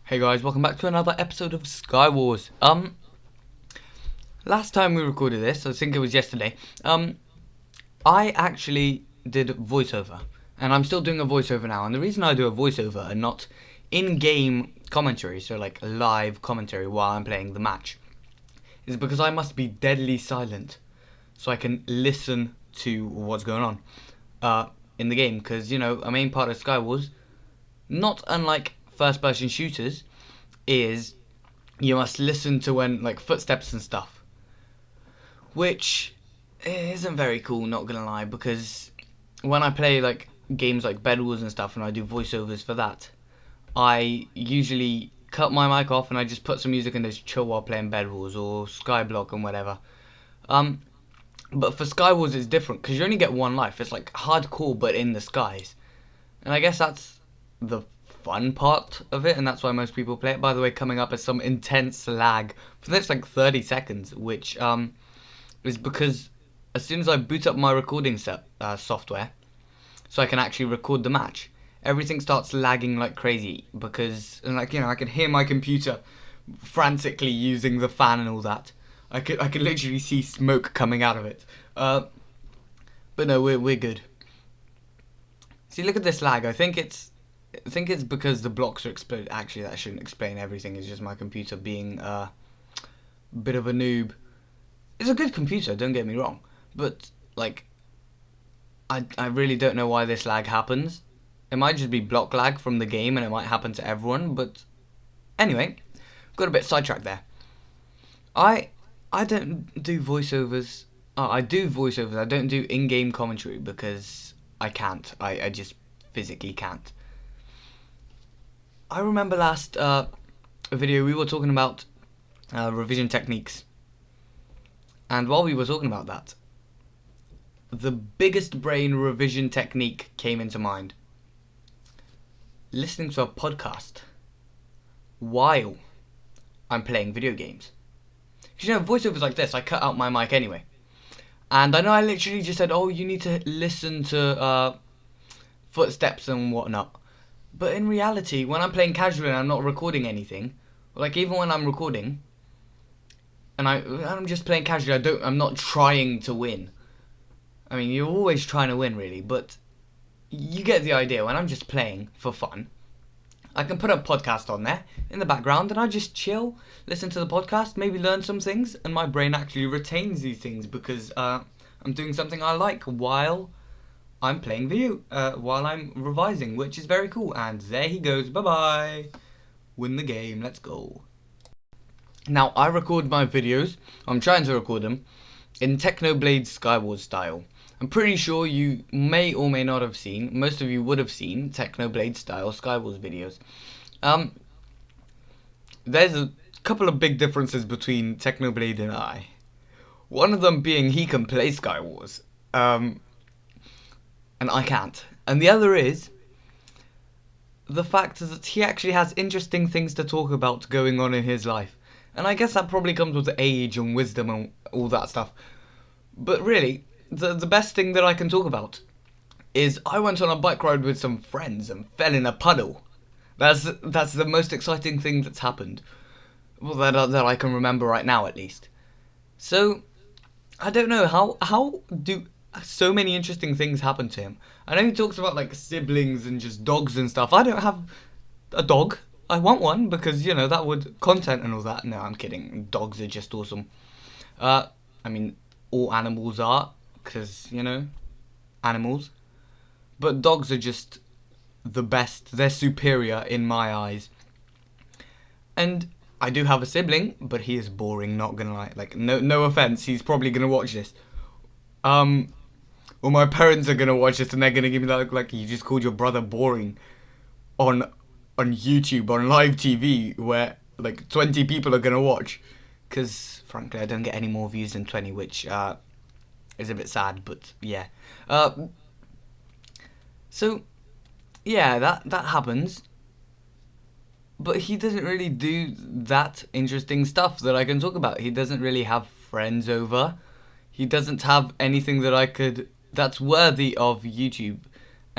Hey guys, welcome back to another episode of Sky Wars. Last time we recorded this, I think it was yesterday, I actually did voiceover. And I'm still doing a voiceover now. And the reason I do a voiceover and not in-game commentary, so like live commentary while I'm playing the match, is because I must be deadly silent so I can listen to what's going on in the game. Because, you know, a main part of Sky Wars, not unlike first-person shooters, is you must listen to when, like, footsteps and stuff, which isn't very cool, not gonna lie, because when I play like games like Bed Wars and stuff and I do voiceovers for that, I usually cut my mic off and I just put some music and just chill while playing Bed Wars or Skyblock and whatever. But for Sky Wars it's different because you only get one life. It's like hardcore but in the skies, and I guess that's the fun part of it, and that's why most people play it. By the way, coming up is some intense lag for the next like 30 seconds, which is because as soon as I boot up my recording software, so I can actually record the match, everything starts lagging like crazy because, and like, you know, I can hear my computer frantically using the fan and all that. I could literally see smoke coming out of it. But no, we're good. See, look at this lag. I think it's because the blocks are exploded. Actually, that shouldn't explain everything. It's just my computer being a bit of a noob. It's a good computer, don't get me wrong, but like, I really don't know why this lag happens. It might just be block lag from the game, and it might happen to everyone. But anyway, got a bit sidetracked there. I don't do voiceovers. I do voiceovers. I don't do in-game commentary because I can't. I just physically can't. I remember last video we were talking about revision techniques, and while we were talking about that, the biggest brain revision technique came into mind: listening to a podcast while I'm playing video games. Because, you know, voiceovers like this, I cut out my mic anyway, and I know I literally just said, oh, you need to listen to footsteps and whatnot. But in reality, when I'm playing casually and I'm not recording anything, like even when I'm recording and I'm just playing casually, I'm not trying to win. I mean, you're always trying to win, really, but you get the idea. When I'm just playing for fun, I can put a podcast on there in the background and I just chill, listen to the podcast, maybe learn some things, and my brain actually retains these things because I'm doing something I like while I'm playing while I'm revising, which is very cool. And there he goes, bye-bye. Win the game, let's go. Now, I record my videos, I'm trying to record them, in Technoblade Skywars style. I'm pretty sure you may or may not have seen, most of you would have seen, Technoblade style Skywars videos. There's a couple of big differences between Technoblade and I. One of them being he can play Skywars. And I can't. And the other is the fact that he actually has interesting things to talk about going on in his life. And I guess that probably comes with age and wisdom and all that stuff. But really, the best thing that I can talk about is I went on a bike ride with some friends and fell in a puddle. That's the most exciting thing that's happened. Well, that I can remember right now, at least. So, I don't know, how do so many interesting things happen to him? I know he talks about like siblings and just dogs and stuff. I don't have a dog. I want one because, you know, that would content and all that. No, I'm kidding. Dogs are just awesome. I mean, all animals are, because, you know, animals. But dogs are just the best. They're superior in my eyes. And I do have a sibling, but he is boring, not gonna lie. Like, no offense, he's probably gonna watch this. Or my parents are gonna watch this and they're gonna give me that look like you just called your brother boring on YouTube, on live TV, where like 20 people are gonna watch. Because frankly, I don't get any more views than 20, which is a bit sad, but yeah. So yeah, that happens. But he doesn't really do that interesting stuff that I can talk about. He doesn't really have friends over. He doesn't have anything that's worthy of YouTube.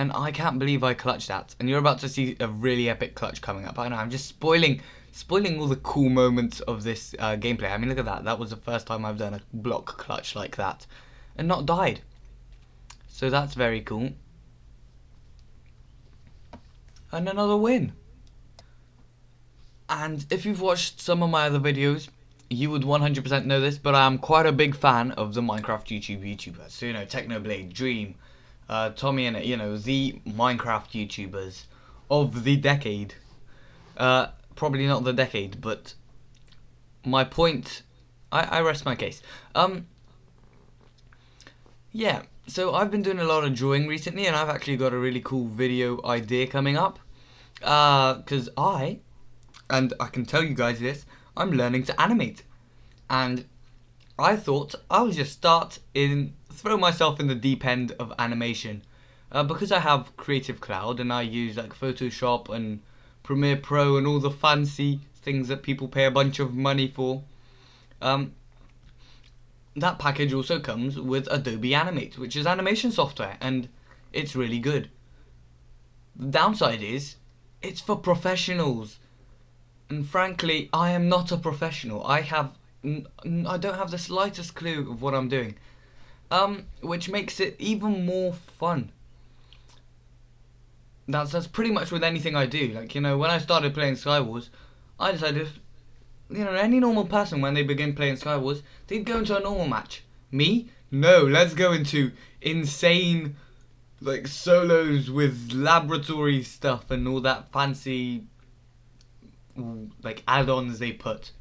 and I can't believe I clutched that. And you're about to see a really epic clutch coming up. I know, I'm just spoiling all the cool moments of this gameplay. I mean, look at that. That was the first time I've done a block clutch like that and not died. So that's very cool. And another win. And if you've watched some of my other videos, you would 100% know this, but I'm quite a big fan of the Minecraft YouTubers. So, you know, Technoblade, Dream, Tommy and you know, the Minecraft YouTubers of the decade. Probably not the decade, but my point, I rest my case. Yeah, so I've been doing a lot of drawing recently, and I've actually got a really cool video idea coming up. Because and I can tell you guys this, I'm learning to animate. And I thought I would just throw myself in the deep end of animation. Because I have Creative Cloud and I use like Photoshop and Premiere Pro and all the fancy things that people pay a bunch of money for. That package also comes with Adobe Animate, which is animation software, and it's really good. The downside is, it's for professionals. And frankly, I am not a professional. I don't have the slightest clue of what I'm doing. Which makes it even more fun. That's pretty much with anything I do. Like, you know, when I started playing Skywars, I decided, you know, any normal person, when they begin playing Skywars, they'd go into a normal match. Me? No, let's go into insane, like, solos with laboratory stuff and all that fancy, like, add-ons they put.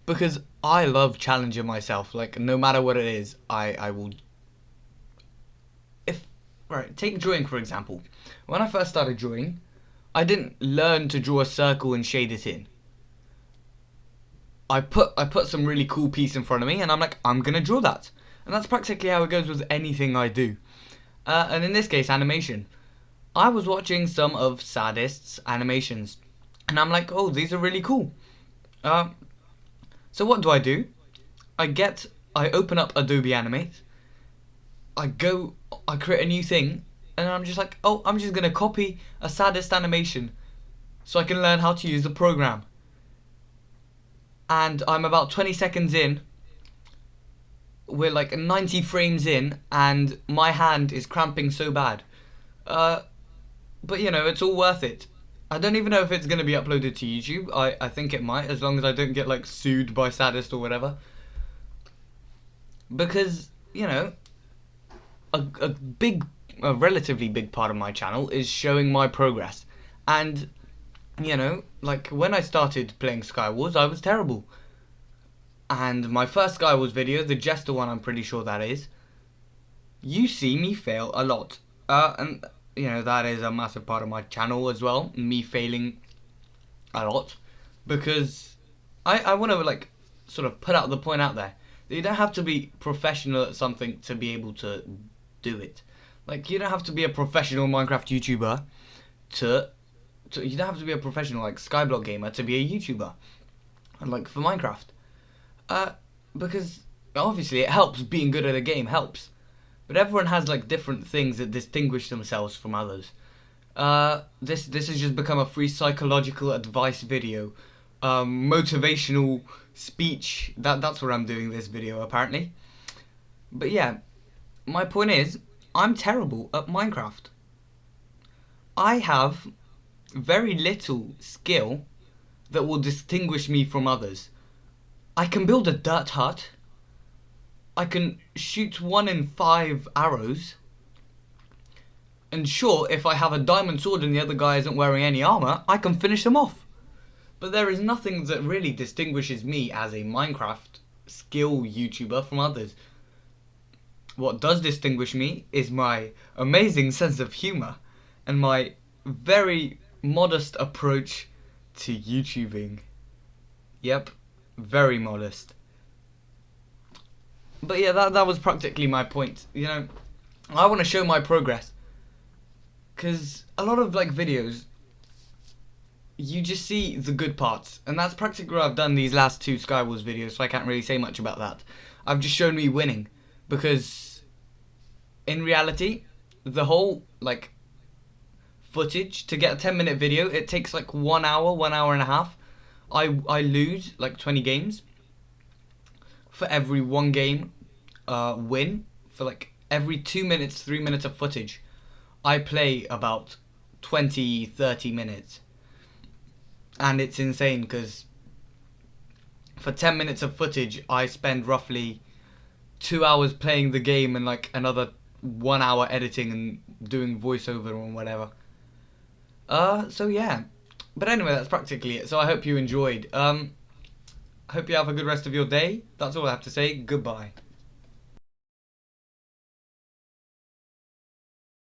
Because I love challenging myself. Like, no matter what it is, I will... Right, take drawing for example. When I first started drawing, I didn't learn to draw a circle and shade it in. I put some really cool piece in front of me, and I'm like, I'm gonna draw that. And that's practically how it goes with anything I do. And in this case, animation. I was watching some of Sadist's animations, and I'm like, oh, these are really cool. So what do? I open up Adobe Animate, I create a new thing, and I'm just like, oh, I'm just gonna copy a Sadist animation so I can learn how to use the program. And I'm about 20 seconds in, we're like 90 frames in, and my hand is cramping so bad. But you know, it's all worth it. I don't even know if it's going to be uploaded to YouTube. I think it might, as long as I don't get like sued by Sadist or whatever. Because, you know, a relatively big part of my channel is showing my progress. And, you know, like when I started playing Skywars, I was terrible. And my first Skywars video, the Jester one, I'm pretty sure that is, you see me fail a lot. And, you know, that is a massive part of my channel as well, me failing a lot. Because I want to, like, sort of put out the point out there that you don't have to be professional at something to be able to do it. Like, you don't have to be a professional Minecraft YouTuber you don't have to be a professional, like, Skyblock gamer to be a YouTuber. And, like, for Minecraft. Because, obviously, it helps. Being good at a game helps. But everyone has, like, different things that distinguish themselves from others. This has just become a free psychological advice video. Motivational speech. That's what I'm doing this video, apparently. But yeah, my point is, I'm terrible at Minecraft. I have very little skill that will distinguish me from others. I can build a dirt hut. I can shoot 1 in 5 arrows. And sure, if I have a diamond sword and the other guy isn't wearing any armor, I can finish them off. But there is nothing that really distinguishes me as a Minecraft skill YouTuber from others. What does distinguish me is my amazing sense of humor and my very modest approach to YouTubing. Yep, very modest. But yeah, that was practically my point. You know, I want to show my progress. Because a lot of, like, videos, you just see the good parts. And that's practically what I've done these last 2 Skywars videos, so I can't really say much about that. I've just shown me winning. Because, in reality, the whole like footage to get a 10-minute video, it takes like 1 hour, 1 hour and a half. I lose like 20 games. For every one game win, for like every 2 minutes, 3 minutes of footage, I play about 20, 30 minutes. And it's insane because for 10 minutes of footage, I spend roughly 2 hours playing the game and like another 1 hour editing and doing voiceover or whatever. So yeah. But anyway, that's practically it. So I hope you enjoyed. Hope you have a good rest of your day. That's all I have to say. Goodbye.